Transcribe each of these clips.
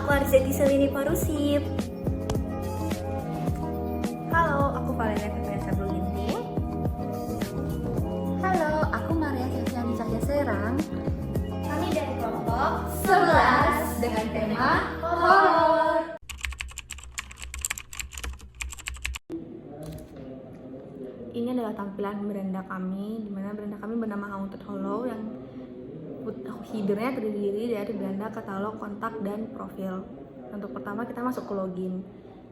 aku Arzeti Selini Parusip. Halo, aku Valeria Febriasa Ginting. Halo, aku Maria Silviani Cahya Serang. Kami dari kelompok 11 dengan tema horor. Ini adalah tampilan beranda kami, di mana beranda kami bernama Haunted Hollow yang headernya terdiri dari beranda, katalog, kontak, dan profil. Untuk pertama kita masuk ke login,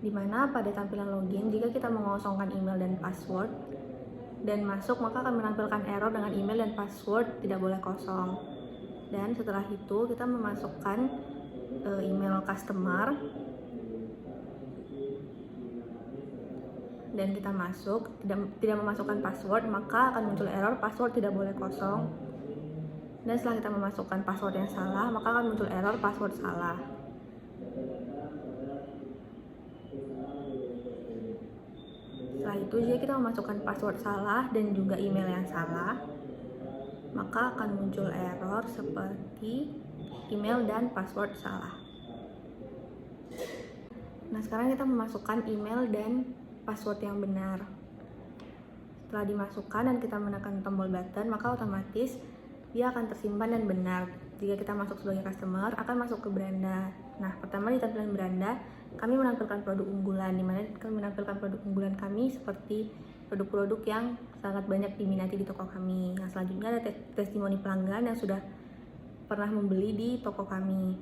di mana pada tampilan login jika kita mengosongkan email dan password dan masuk maka akan menampilkan error dengan email dan password tidak boleh kosong. Dan setelah itu kita memasukkan email customer dan kita masuk, tidak memasukkan password, maka akan muncul error password tidak boleh kosong. Dan setelah kita memasukkan password yang salah, maka akan muncul error password salah. Setelah itu jika kita memasukkan password salah dan juga email yang salah, maka akan muncul error seperti email dan password salah. Nah, sekarang kita memasukkan email dan password yang benar. Setelah dimasukkan dan kita menekan tombol button, maka otomatis dia akan tersimpan dan benar. Jika kita masuk sebagai customer, akan masuk ke beranda. Nah, pertama di tampilan beranda, kami menampilkan produk unggulan, di mana kami menampilkan produk unggulan kami seperti produk-produk yang sangat banyak diminati di toko kami. Nah, selanjutnya ada testimoni pelanggan yang sudah pernah membeli di toko kami.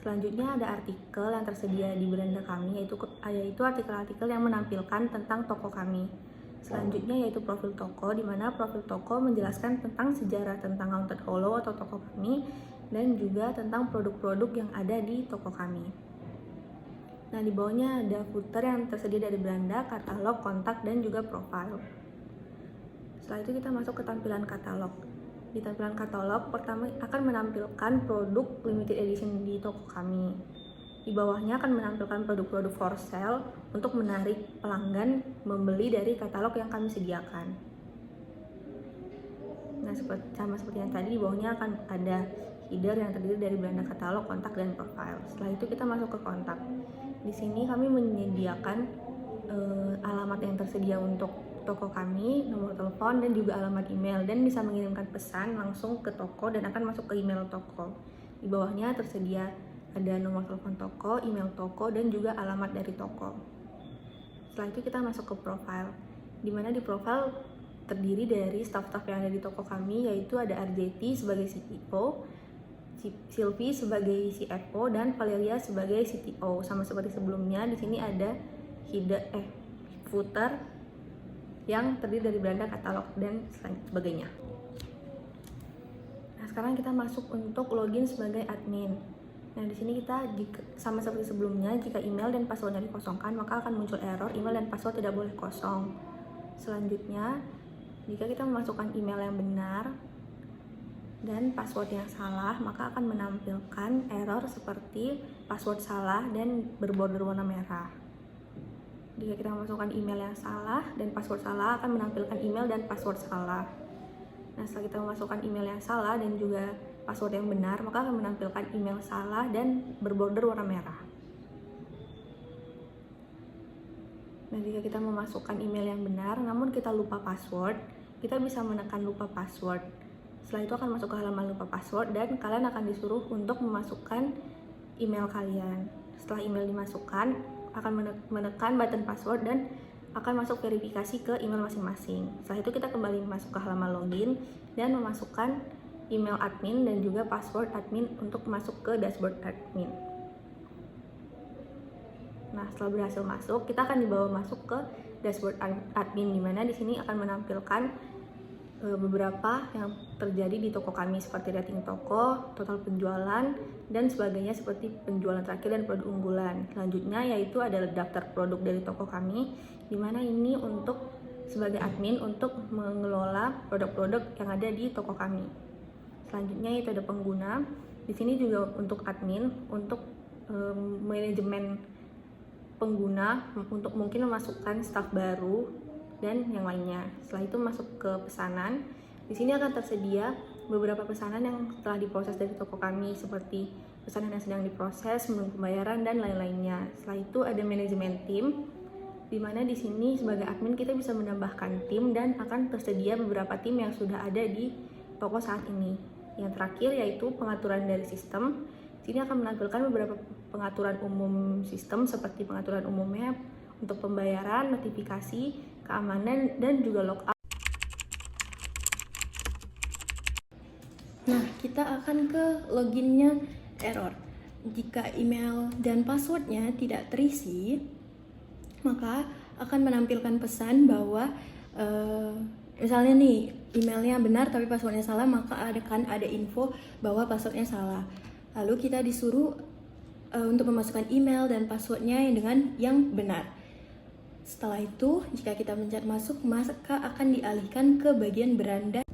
Selanjutnya ada artikel yang tersedia di beranda kami, yaitu artikel-artikel yang menampilkan tentang toko kami. Selanjutnya yaitu profil toko, di mana profil toko menjelaskan tentang sejarah tentang Haunted Hollow atau toko kami dan juga tentang produk-produk yang ada di toko kami. Nah, di bawahnya ada footer yang tersedia dari beranda, katalog, kontak, dan juga profile. Setelah itu kita masuk ke tampilan katalog. Di tampilan katalog, pertama akan menampilkan produk limited edition di toko kami. Di bawahnya akan menampilkan produk-produk for sale untuk menarik pelanggan membeli dari katalog yang kami sediakan. Nah, sama seperti yang tadi, di bawahnya akan ada header yang terdiri dari beranda, katalog, kontak, dan profile. Setelah itu kita masuk ke kontak. Di sini kami menyediakan alamat yang tersedia untuk toko kami, nomor telepon, dan juga alamat email, dan bisa mengirimkan pesan langsung ke toko dan akan masuk ke email toko. Di bawahnya tersedia ada nomor telepon toko, email toko, dan juga alamat dari toko. Setelah itu kita masuk ke profile, di mana di profile terdiri dari staff-staff yang ada di toko kami, yaitu ada Arzeti sebagai CEO, Sylvie sebagai CFO, dan Valeria sebagai CTO. Sama seperti sebelumnya, di sini ada footer yang terdiri dari beranda, katalog, dan sebagainya. Nah, sekarang kita masuk untuk login sebagai admin. Nah, di sini kita sama seperti sebelumnya, jika email dan passwordnya dikosongkan, maka akan muncul error email dan password tidak boleh kosong. Selanjutnya, jika kita memasukkan email yang benar dan password yang salah, maka akan menampilkan error seperti password salah dan berborder warna merah. Jika kita memasukkan email yang salah dan password salah, akan menampilkan email dan password salah. Nah, setelah kita memasukkan email yang salah dan juga password yang benar, maka akan menampilkan email salah dan berborder warna merah. Nah, jika kita memasukkan email yang benar namun kita lupa password, kita bisa menekan lupa password. Setelah itu akan masuk ke halaman lupa password dan kalian akan disuruh untuk memasukkan email kalian. Setelah email dimasukkan, akan menekan button password dan akan masuk verifikasi ke email masing-masing. Setelah itu kita kembali masuk ke halaman login dan memasukkan email admin dan juga password admin untuk masuk ke dashboard admin. Nah, setelah berhasil masuk, kita akan dibawa masuk ke dashboard admin, di mana di sini akan menampilkan beberapa yang terjadi di toko kami seperti rating toko, total penjualan, dan sebagainya seperti penjualan terakhir dan produk unggulan. Selanjutnya yaitu adalah daftar produk dari toko kami, di mana ini untuk sebagai admin untuk mengelola produk-produk yang ada di toko kami. Selanjutnya yaitu ada pengguna. Di sini juga untuk admin, untuk manajemen pengguna, untuk mungkin memasukkan staf baru dan yang lainnya. Setelah itu masuk ke pesanan. Di sini akan tersedia beberapa pesanan yang telah diproses dari toko kami, seperti pesanan yang sedang diproses, menunggu pembayaran, dan lain-lainnya. Setelah itu ada manajemen tim, di mana di sini sebagai admin kita bisa menambahkan tim dan akan tersedia beberapa tim yang sudah ada di toko saat ini. Yang terakhir yaitu pengaturan dari sistem. Sini akan menampilkan beberapa pengaturan umum sistem seperti pengaturan umumnya untuk pembayaran, notifikasi, keamanan, dan juga logout. Nah, kita akan ke loginnya error. Jika email dan passwordnya tidak terisi, maka akan menampilkan pesan bahwa misalnya nih emailnya benar tapi passwordnya salah, maka akan ada info bahwa passwordnya salah. Lalu kita disuruh untuk memasukkan email dan passwordnya dengan yang benar. Setelah itu, jika kita mencet masuk, maka akan dialihkan ke bagian beranda.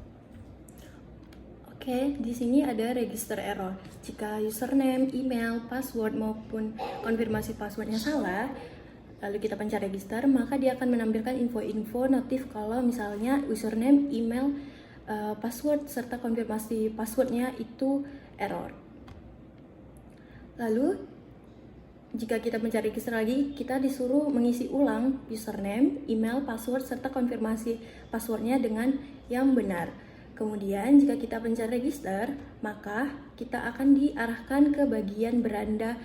Oke, di sini ada register error. Jika username, email, password maupun konfirmasi passwordnya salah, lalu kita pencet register, maka dia akan menampilkan info-info notif kalau misalnya username, email, password serta konfirmasi passwordnya itu error. Lalu jika kita mencet register lagi, kita disuruh mengisi ulang username, email, password serta konfirmasi passwordnya dengan yang benar. Kemudian jika kita pencet register, maka kita akan diarahkan ke bagian beranda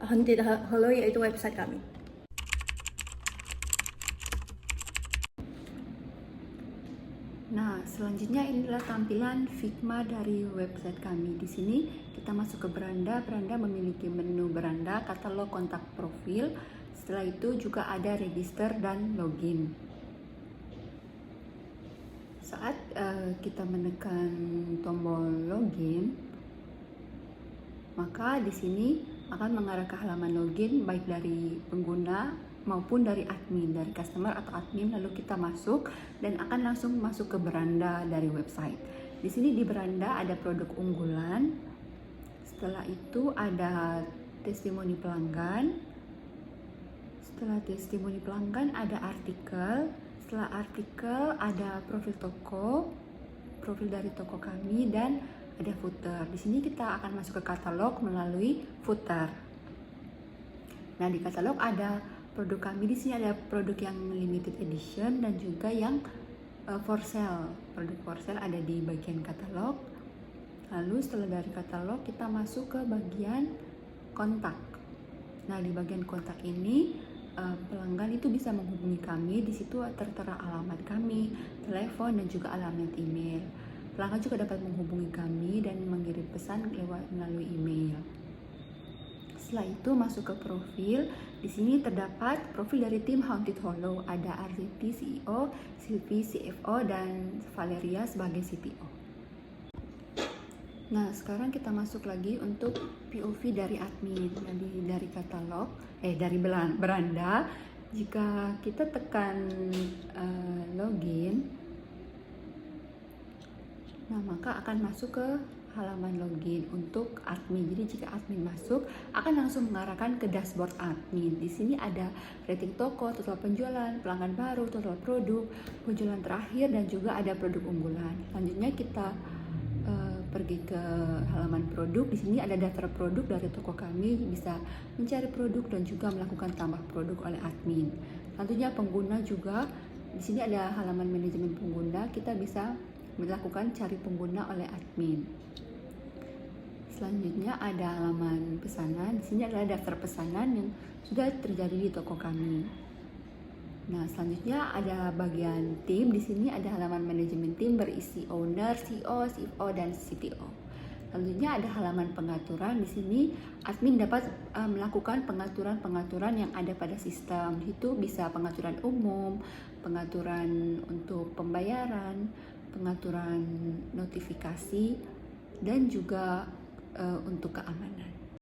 Haunted Hollow, yaitu website kami. Nah, selanjutnya inilah tampilan Figma dari website kami. Di sini kita masuk ke beranda. Beranda memiliki menu beranda, katalog, kontak, profil. Setelah itu juga ada register dan login. Saat kita menekan tombol login, maka di sini akan mengarah ke halaman login baik dari pengguna maupun dari admin, dari customer atau admin. Lalu kita masuk dan akan langsung masuk ke beranda dari website. Di sini di beranda ada produk unggulan. Setelah itu ada testimoni pelanggan. Setelah testimoni pelanggan ada artikel. Setelah artikel ada profil toko, profil dari toko kami, dan ada footer. Di sini kita akan masuk ke katalog melalui footer. Nah, di katalog ada produk kami. Di sini ada produk yang limited edition dan juga yang for sale. Produk for sale ada di bagian katalog. Lalu setelah dari katalog kita masuk ke bagian kontak. Nah, di bagian kontak ini pelanggan itu bisa menghubungi kami. Di situ tertera alamat kami, telepon, dan juga alamat email. Pelanggan juga dapat menghubungi kami dan mengirim pesan melalui email. Setelah itu masuk ke profil. Di sini terdapat profil dari tim Haunted Hollow. Ada Arziti CEO, Sylvie CFO, dan Valeria sebagai CTO. Nah, sekarang kita masuk lagi untuk POV dari admin. Jadi dari katalog, dari beranda, jika kita tekan login, nah maka akan masuk ke halaman login untuk admin. Jadi jika admin masuk, akan langsung mengarahkan ke dashboard admin. Di sini ada rating toko, total penjualan, pelanggan baru, total produk, penjualan terakhir, dan juga ada produk unggulan. Selanjutnya kita pergi ke halaman produk. Di sini ada daftar produk dari toko kami, bisa mencari produk dan juga melakukan tambah produk oleh admin. Selanjutnya pengguna juga. Di sini ada halaman manajemen pengguna, kita bisa melakukan cari pengguna oleh admin. Selanjutnya ada halaman pesanan. Di sini adalah daftar pesanan yang sudah terjadi di toko kami. Nah, selanjutnya ada bagian tim. Di sini ada halaman manajemen tim berisi owner, CEO, CFO, dan CTO. Selanjutnya ada halaman pengaturan. Di sini admin dapat melakukan pengaturan-pengaturan yang ada pada sistem. Itu bisa pengaturan umum, pengaturan untuk pembayaran, pengaturan notifikasi, dan juga untuk keamanan.